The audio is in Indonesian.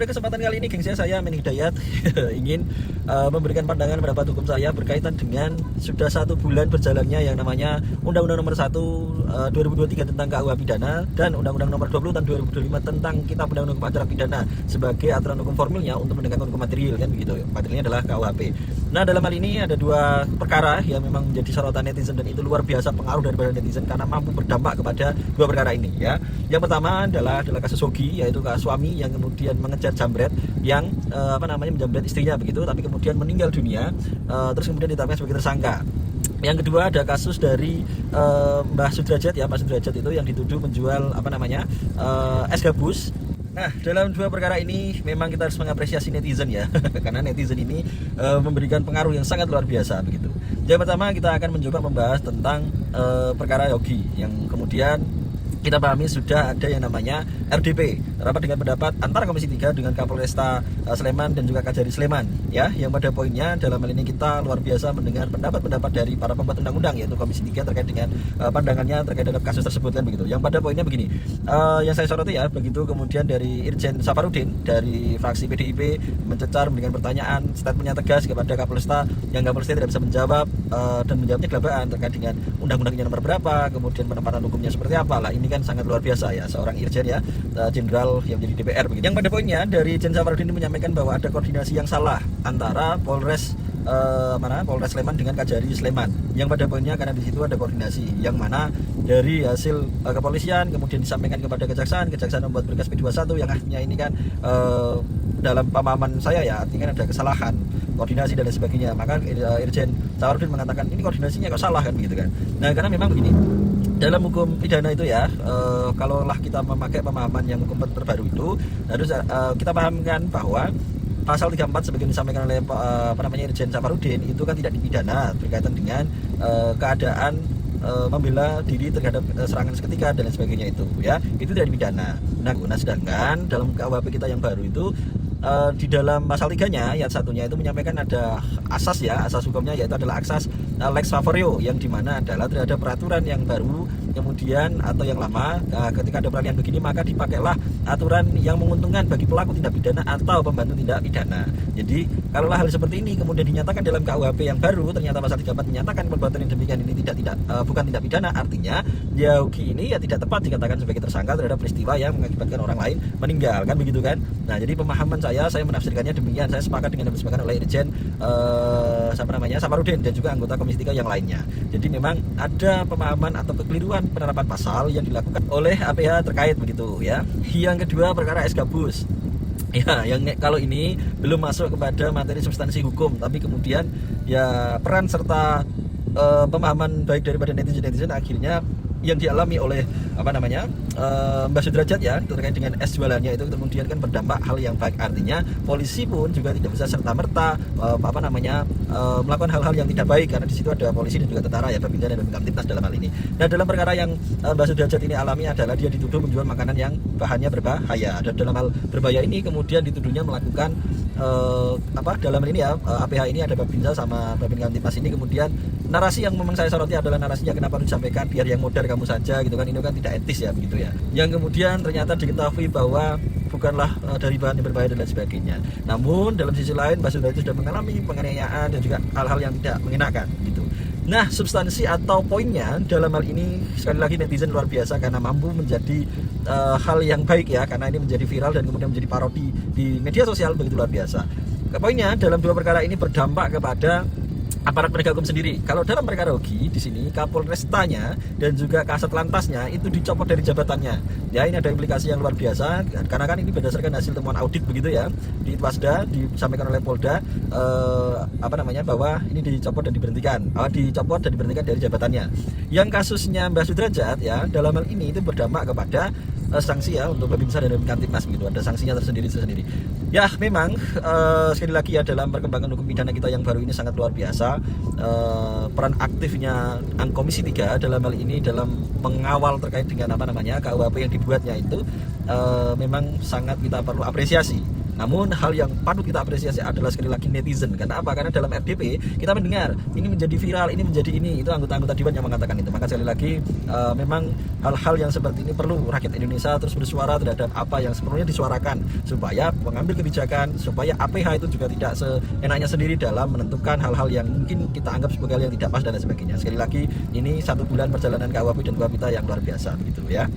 Pada kesempatan kali ini, geng saya Meni Hidayat ingin memberikan pandangan pendapat hukum saya berkaitan dengan sudah 1 bulan berjalannya yang namanya Undang-Undang Nomor 1 2023 tentang KUH Pidana dan Undang-Undang Nomor 20 tahun 2025 tentang Kitab Undang-Undang Hukum Acara Pidana sebagai aturan hukum formilnya untuk menegakkan hukum material, kan begitu. Materialnya adalah KUHP. Nah, dalam hal ini ada 2 perkara yang memang menjadi sorotan netizen dan itu luar biasa pengaruh daripada netizen karena mampu berdampak kepada 2 perkara ini ya. Yang pertama adalah kasus Hoki, yaitu suami yang kemudian mengejar jambret yang menjambret istrinya begitu, tapi kemudian meninggal dunia, terus kemudian ditetapkan sebagai tersangka. Yang kedua ada kasus dari Mbah Sudrajat ya, Pak Sudrajat itu yang dituduh menjual es gabus. Nah, dalam 2 perkara ini memang kita harus mengapresiasi netizen ya, karena netizen ini memberikan pengaruh yang sangat luar biasa begitu. Yang pertama kita akan mencoba membahas tentang perkara Yogi yang kemudian kita pahami sudah ada yang namanya RDP, rapat dengan pendapat antara Komisi 3 dengan Kapolresta Sleman dan juga Kajari Sleman ya, yang pada poinnya dalam hal ini kita luar biasa mendengar pendapat-pendapat dari para pembuat undang-undang yaitu Komisi 3 terkait dengan pandangannya terkait dengan kasus tersebut, kan begitu. Yang pada poinnya begini, yang saya soroti ya, begitu kemudian dari Irjen Safarudin dari fraksi PDIP mencecar dengan pertanyaan, statementnya tegas kepada Kapolresta yang Kapolresta tidak bisa menjawab dan menjawabnya gelabaan terkait dengan undang-undangnya nomor berapa, kemudian penempatan hukumnya seperti apa. Lah ini kan sangat luar biasa ya, seorang Irjen ya, jenderal yang menjadi DPR begitu. Yang pada poinnya dari Irjen Safarudin ini menyampaikan bahwa ada koordinasi yang salah antara Polres Polres Sleman dengan Kajari Sleman. Yang pada poinnya karena di situ ada koordinasi yang mana dari hasil kepolisian kemudian disampaikan kepada kejaksaan membuat berkas P21 yang akhirnya ini kan dalam pemahaman saya ya artinya kan ada kesalahan koordinasi dan lain sebagainya. Maka Irjen Safarudin mengatakan ini koordinasinya kok salah, kan begitu kan. Nah, karena memang begini, dalam hukum pidana itu ya, kalaulah kita memakai pemahaman yang hukum terbaru itu harus kita pahamkan bahwa pasal 34 sebagai disampaikan oleh Irjen Safarudin itu kan tidak dipidana berkaitan dengan keadaan membela diri terhadap serangan seketika dan lain sebagainya itu ya, itu tidak dipidana. Nah, sedangkan dalam KUHP kita yang baru itu di dalam pasal 3-nya ayat 1-nya itu menyampaikan ada asas ya, asas hukumnya yaitu adalah asas lex favorio yang dimana adalah terhadap peraturan yang baru kemudian atau yang lama, ketika ada peralihan begini maka dipakailah aturan yang menguntungkan bagi pelaku tindak pidana atau pembantu tindak pidana. Jadi kalau hal seperti ini kemudian dinyatakan dalam KUHP yang baru, ternyata pasal 34 menyatakan perbuatan yang demikian ini bukan tindak pidana, artinya Yogi ini ya tidak tepat dikatakan sebagai tersangka terhadap peristiwa yang mengakibatkan orang lain meninggal, kan begitu kan. Nah, jadi pemahaman saya menafsirkannya demikian. Saya sepakat dengan yang disebutkan oleh Irjen Safarudin dan juga anggota Komisi 3 yang lainnya. Jadi memang ada pemahaman atau kekeliruan penerapan pasal yang dilakukan oleh APH terkait begitu ya. Yang kedua perkara es gabus. Ya, yang kalau ini belum masuk kepada materi substansi hukum, tapi kemudian ya peran serta pemahaman baik daripada netizen akhirnya yang dialami oleh Mbak Sudrajat ya terkait dengan es jualannya itu kemudian kan berdampak hal yang baik, artinya polisi pun juga tidak bisa serta-merta melakukan hal-hal yang tidak baik karena di situ ada polisi dan juga tentara ya, Babinsa dan Babinkamtibnas dalam hal ini. Nah, dalam perkara yang Mbak Sudrajat ini alami adalah dia dituduh menjual makanan yang bahannya berbahaya, dan dalam hal berbahaya ini kemudian dituduhnya melakukan dalam hal ini ya APH ini ada Babinsa sama Babinkamtibnas ini, kemudian narasi yang memang saya soroti adalah narasinya kenapa harus disampaikan biar yang modern kamu saja gitu kan, ini kan tidak etis ya begitu ya, yang kemudian ternyata diketahui bahwa bukanlah dari bahan yang berbahaya dan lain sebagainya. Namun dalam sisi lain Mbak Sudrajat sudah mengalami penganiayaan dan juga hal-hal yang tidak mengenakan gitu. Nah, substansi atau poinnya dalam hal ini sekali lagi netizen luar biasa karena mampu menjadi hal yang baik ya, karena ini menjadi viral dan kemudian menjadi parodi di media sosial begitu luar biasa. Poinnya dalam 2 perkara ini berdampak kepada aparat penegak hukum sendiri. Kalau dalam perkara Hoki di sini Kapolrestanya dan juga Kasat Lantasnya itu dicopot dari jabatannya. Ya, ini ada implikasi yang luar biasa karena kan ini berdasarkan hasil temuan audit begitu ya. Di Itwasda disampaikan oleh Polda bahwa ini dicopot dan diberhentikan. Dari jabatannya. Yang kasusnya Mbak Sudrajat ya, dalam hal ini itu berdampak kepada sanksi ya untuk Babinsa dan Babinkamtibnas begitu, ada sanksinya tersendiri. Ya, memang sekali lagi ya dalam perkembangan hukum pidana kita yang baru ini sangat luar biasa. Peran aktifnya Komisi 3 dalam hal ini dalam mengawal terkait dengan KUHP yang dibuatnya itu memang sangat kita perlu apresiasi. Namun hal yang patut kita apresiasi adalah sekali lagi netizen. Karena apa? Karena dalam RDP kita mendengar ini menjadi viral, ini menjadi ini, itu anggota-anggota Dewan yang mengatakan itu. Maka sekali lagi memang hal-hal yang seperti ini perlu rakyat Indonesia terus bersuara terhadap apa yang sepenuhnya disuarakan, supaya mengambil kebijakan, supaya APH itu juga tidak seenaknya sendiri dalam menentukan hal-hal yang mungkin kita anggap sebagai hal yang tidak pas dan lain sebagainya. Sekali lagi, ini 1 bulan perjalanan KUA dan KUA yang luar biasa begitu ya.